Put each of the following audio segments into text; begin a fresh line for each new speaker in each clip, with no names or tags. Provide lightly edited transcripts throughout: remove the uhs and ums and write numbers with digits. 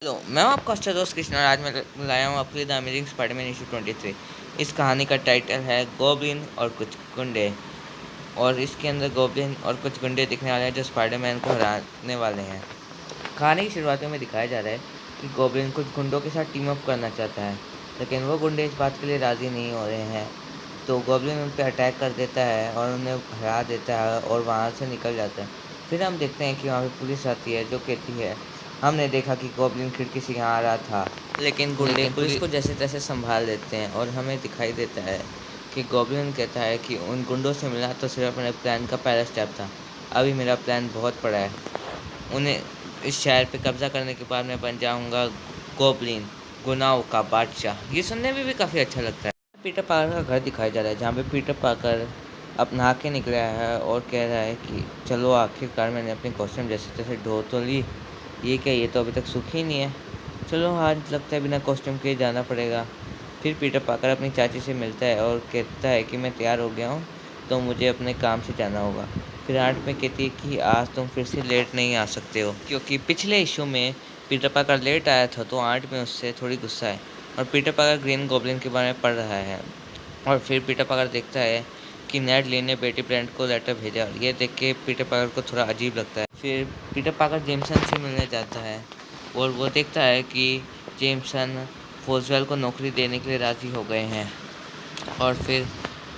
Hello, मैं हूं आपका अच्छा दोस्त कृष्ण और आज मैं लाया हूं आपके लिए द अमेजिंग स्पाइडरमैन इशू 23। इस कहानी का टाइटल है गॉब्लिन और कुछ गुंडे। और इसके अंदर गॉब्लिन और कुछ गुंडे दिखने वाले हैं जो स्पाइडरमैन को हराने वाले हैं। कहानी की शुरुआत में दिखाया जा रहा है कि गॉब्लिन कुछ गुंडों के साथ टीम अप करना चाहता है, लेकिन वो गुंडे इस बात के लिए राज़ी नहीं हो रहे हैं। तो गॉब्लिन उन पर अटैक कर देता है और उन्हें हरा देता है और वहाँ से निकल जाता है। फिर हम देखते हैं कि वहाँ पे पुलिस आती है जो कहती है, हमने देखा कि गॉब्लिन खिड़की से यहाँ आ रहा था। लेकिन गुंडे पुलिस को जैसे तैसे संभाल देते हैं और हमें दिखाई देता है कि गॉब्लिन कहता है कि उन गुंडों से मिलना तो सिर्फ मेरे प्लान का पहला स्टेप था। अभी मेरा प्लान बहुत बड़ा है। उन्हें इस शहर पे कब्जा करने के बाद मैं बन जाऊंगा गॉब्लिन, गुनाहों का बादशाह। ये सुनने में भी काफ़ी अच्छा लगता है। पीटर पार्कर का घर दिखाया जा रहा है जहाँ पे पीटर पार्कर अब नहा के निकला है और कह रहा है कि चलो आखिरकार मैंने अपनी कॉस्ट्यूम जैसे तैसे धो तो ली। ये क्या, ये तो अभी तक सूखी ही नहीं है। चलो आज लगता है बिना कॉस्ट्यूम के जाना पड़ेगा। फिर पीटर पार्कर अपनी चाची से मिलता है और कहता है कि मैं तैयार हो गया हूँ, तो मुझे अपने काम से जाना होगा। फिर आर्ट में कहती है कि आज तुम फिर से लेट नहीं आ सकते हो, क्योंकि पिछले इशू में पीटर पार्कर लेट आया था तो आर्ट में उससे थोड़ी गुस्सा है और पीटर पार्कर ग्रीन गॉब्लिन के बारे में पढ़ रहा है। और फिर पीटर पार्कर देखता है कि नेड ली ने बेटी ब्रेंट को लेटर भेजा और ये देख के पीटर पार्कर को थोड़ा अजीब लगता है। फिर पीटर पार्कर जेमसन से मिलने जाता है और वो देखता है कि जेमसन फोजवेल को नौकरी देने के लिए राज़ी हो गए हैं। और फिर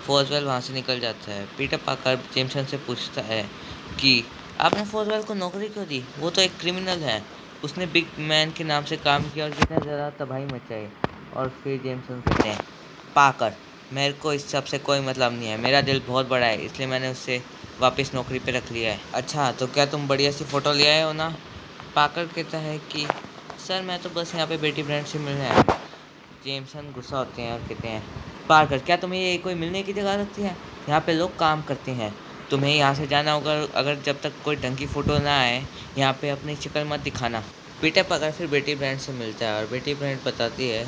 फोजवेल वहाँ से निकल जाता है। पीटर पार्कर जेमसन से पूछता है कि आपने फोजवेल को नौकरी क्यों दी? वो तो एक क्रिमिनल है, उसने बिग मैन के नाम से काम किया और कितना ज़्यादा तबाही मचाई। और फिर जेमसन कहते हैं, पार्कर, मेरे को इस सब से कोई मतलब नहीं है, मेरा दिल बहुत बड़ा है, इसलिए मैंने उससे वापस नौकरी पे रख लिया है। अच्छा, तो क्या तुम बढ़िया सी फ़ोटो ले आए हो ना? पार्कर कहता है कि सर मैं तो बस यहाँ पे बेटी ब्रेंट से मिलने आया। जेमसन गुस्सा होते हैं और कहते हैं, पार्कर क्या तुम्हें ये कोई मिलने की जगह लगती है? यहाँ पे लोग काम करते हैं, तुम्हें यहाँ से जाना होगा। अगर जब तक कोई ढंग की फ़ोटो ना आए यहाँ पे अपनी शक्ल मत दिखाना। पीटर पार्कर फिर बेटी ब्रेंट से मिलता है और बेटी ब्रेंट बताती है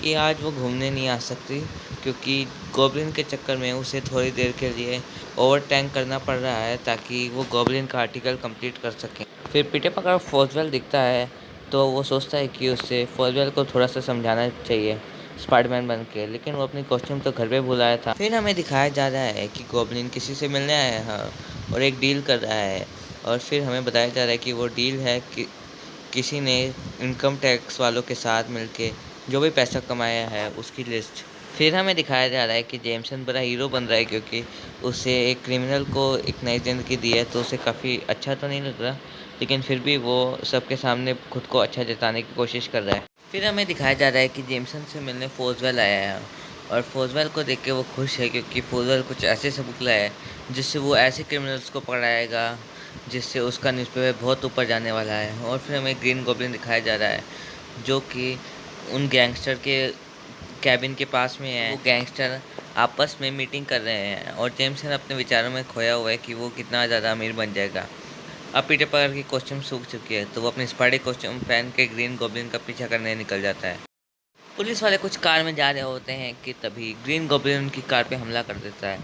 कि आज वो घूमने नहीं आ सकती क्योंकि गॉब्लिन के चक्कर में उसे थोड़ी देर के लिए ओवर टाइम करना पड़ रहा है ताकि वो गॉब्लिन का आर्टिकल कंप्लीट कर सकें। फिर पीटर पार्कर फोजवेल दिखता है तो वो सोचता है कि उसे फोजवेल को थोड़ा सा समझाना चाहिए स्पाइडरमैन बन के, लेकिन वो अपनी कॉस्ट्यूम तो घर पे भूल आया था। फिर हमें दिखाया जा रहा है कि गॉब्लिन किसी से मिलने आया है और एक डील कर रहा है। और फिर हमें बताया जा रहा है कि वो डील है कि किसी ने इनकम टैक्स वालों के साथ मिलके जो भी पैसा कमाया है उसकी लिस्ट। फिर हमें दिखाया जा रहा है कि जेमसन बड़ा हीरो बन रहा है क्योंकि उसे एक क्रिमिनल को एक नई ज़िंदगी दी है, तो उसे काफ़ी अच्छा तो नहीं लग रहा, लेकिन फिर भी वो सबके सामने खुद को अच्छा जताने की कोशिश कर रहा है। फिर हमें दिखाया जा रहा है कि जेमसन से मिलने फोजवेल आया है और फोजवेल को देख के वो खुश है क्योंकि फोजवेल कुछ ऐसे सबूत लाया है जिससे वो ऐसे क्रिमिनल्स को पकड़ाएगा जिससे उसका न्यूज़पेपर बहुत ऊपर जाने वाला है। और फिर हमें ग्रीन गॉब्लिन दिखाया जा रहा है जो कि उन गैंगस्टर के कैबिन के पास में है। वो गैंगस्टर आपस में मीटिंग कर रहे हैं और जेमसन अपने विचारों में खोया हुआ है कि वो कितना ज़्यादा अमीर बन जाएगा। अब पीटर पार्कर की कॉस्ट्यूम सूख चुकी है तो वो अपनी स्पाइडर कॉस्ट्यूम पहन के ग्रीन गॉब्लिन का पीछा करने निकल जाता है। पुलिस वाले कुछ कार में जा रहे होते हैं कि तभी ग्रीन गॉब्लिन उनकी कार पे हमला कर देता है।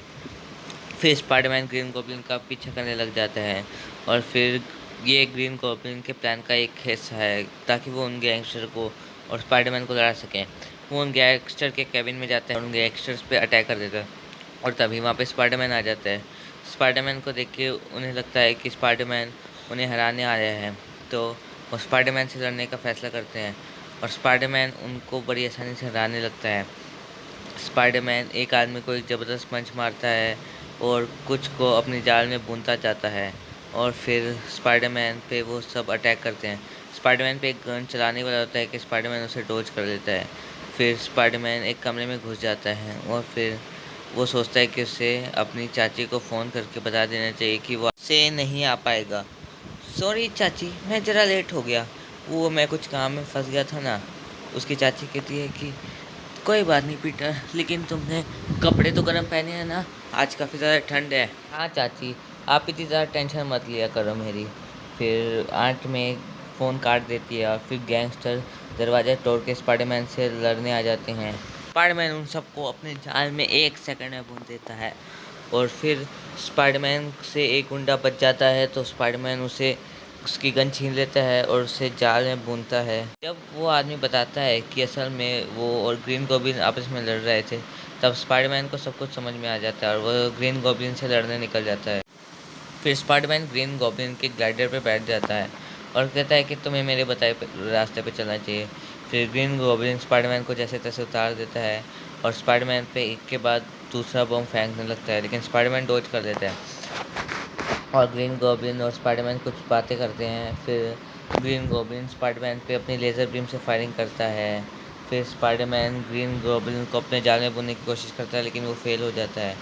फिर स्पाइडरमैन ग्रीन गॉब्लिन का पीछा करने लग जाता है और फिर ये ग्रीन गॉब्लिन के प्लान का एक हिस्सा है ताकि वो उन गैंगस्टर को और स्पाइडरमैन को लड़ा सकें। वो उन गैंगस्टर के कैबिन में जाते हैं और उन गैंगस्टर्स पे अटैक कर देता है और तभी वहाँ पे स्पाइडरमैन आ जाता है। स्पाइडरमैन को देख के उन्हें लगता है कि स्पाइडरमैन उन्हें हराने आ रहा है, तो वो स्पाइडरमैन से लड़ने का फैसला करते हैं और स्पाइडरमैन उनको बड़ी आसानी से हराने लगता है। स्पाइडरमैन एक आदमी को एक ज़बरदस्त पंच मारता है और कुछ को अपनी जाल में बूंदता जाता है और फिर स्पाइडरमैन पे वो सब अटैक करते हैं। स्पाइडरमैन पे एक गन चलाने वाला होता है कि स्पाइडरमैन उसे डॉज कर लेता है। फिर स्पाइडरमैन एक कमरे में घुस जाता है और फिर वो सोचता है कि उसे अपनी चाची को फ़ोन करके बता देना चाहिए कि वो से नहीं आ पाएगा। सॉरी चाची, मैं ज़रा लेट हो गया, वो मैं कुछ काम में फंस गया था ना। उसकी चाची कहती है कि कोई बात नहीं पीटर, लेकिन तुमने कपड़े तो गर्म पहने हैं ना, आज काफ़ी ज़्यादा ठंड है। हाँ चाची, आप इतनी ज़्यादा टेंशन मत लिया करो मेरी। फिर आंट में फ़ोन काट देती है और फिर गैंगस्टर दरवाज़ा तोड़ के स्पाइडरमैन से लड़ने आ जाते हैं। स्पाइडरमैन उन सबको अपने जाल में 1 सेकंड में भून देता है और फिर स्पाइडरमैन से एक गुंडा बच जाता है तो स्पाइडरमैन उसे उसकी गन छीन लेता है और उसे जाल में भूनता है। जब वो आदमी बताता है कि असल में वो और ग्रीन गॉब्लिन आपस में लड़ रहे थे, तब स्पाइडरमैन को सब कुछ समझ में आ जाता है और वो ग्रीन गॉब्लिन से लड़ने निकल जाता है। फिर स्पाइडरमैन ग्रीन गॉब्लिन के ग्लाइडर पे बैठ जाता है और कहता है कि तुम्हें मेरे बताए रास्ते पे चलना चाहिए। फिर ग्रीन गॉब्लिन स्पाइडरमैन को जैसे तैसे उतार देता है और स्पाइडरमैन पे एक के बाद दूसरा बम फेंकने लगता है, लेकिन स्पाइडरमैन डॉज कर लेता है और ग्रीन गॉब्लिन और स्पाइडरमैन कुछ बातें करते हैं। फिर ग्रीन गॉब्लिन स्पाइडरमैन पे अपनी लेज़र बीम से फायरिंग करता है। फिर स्पाइडरमैन ग्रीन गॉब्लिन को अपने जाल में बुनने की कोशिश करता है, लेकिन वो फेल हो जाता है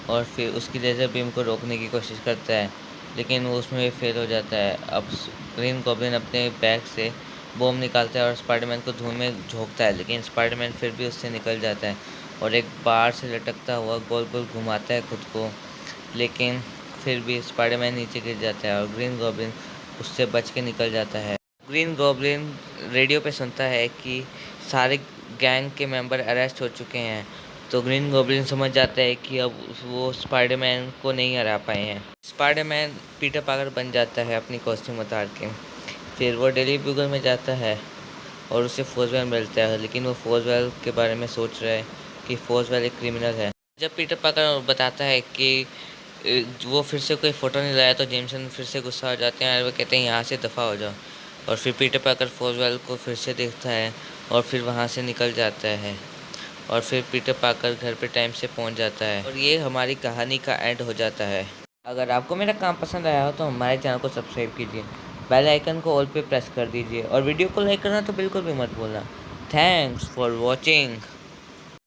और फिर उसकी लेज़र बीम को रोकने की कोशिश करता है, लेकिन वो उसमें भी फेल हो जाता है। अब ग्रीन गॉब्लिन अपने बैग से बॉम निकालता है और स्पाइडरमैन को धूल में झोंकता है, लेकिन स्पाइडरमैन फिर भी उससे निकल जाता है और एक बार से लटकता हुआ गोल गोल घुमाता है खुद को, लेकिन फिर भी स्पाइडरमैन नीचे गिर जाता है और ग्रीन गॉब्लिन उससे बच के निकल जाता है। ग्रीन गॉब्लिन रेडियो पे सुनता है कि सारे गैंग के मेंबर अरेस्ट हो चुके हैं, तो ग्रीन गॉब्लिन समझ जाता है कि अब वो स्पाइडरमैन को नहीं हरा पाए हैं। स्पाइडरमैन पीटर पार्कर बन जाता है अपनी कॉस्ट्यूम उतार के। फिर वो डेली ब्यूगल में जाता है और उसे फोर्सवेल मिलता है, लेकिन वो फोर्सवेल के बारे में सोच रहा है कि फोर्सवेल एक क्रिमिनल है। जब पीटर पार्कर बताता है कि वो फिर से कोई फ़ोटो नहीं लाया, तो जेमसन फिर से गुस्सा हो जाते हैं और वो कहते हैं यहाँ से दफ़ा हो जाओ। और फिर पीटर पार्कर फोर्सवेल को फिर से देखता है और फिर वहाँ से निकल जाता है और फिर पीटर पार्कर घर पे टाइम से पहुँच जाता है और ये हमारी कहानी का एंड हो जाता है। अगर आपको मेरा काम पसंद आया हो तो हमारे चैनल को सब्सक्राइब कीजिए, बेल आइकन को ऑल पे प्रेस कर दीजिए और वीडियो को लाइक करना तो बिल्कुल भी मत भूलना। Thanks for watching.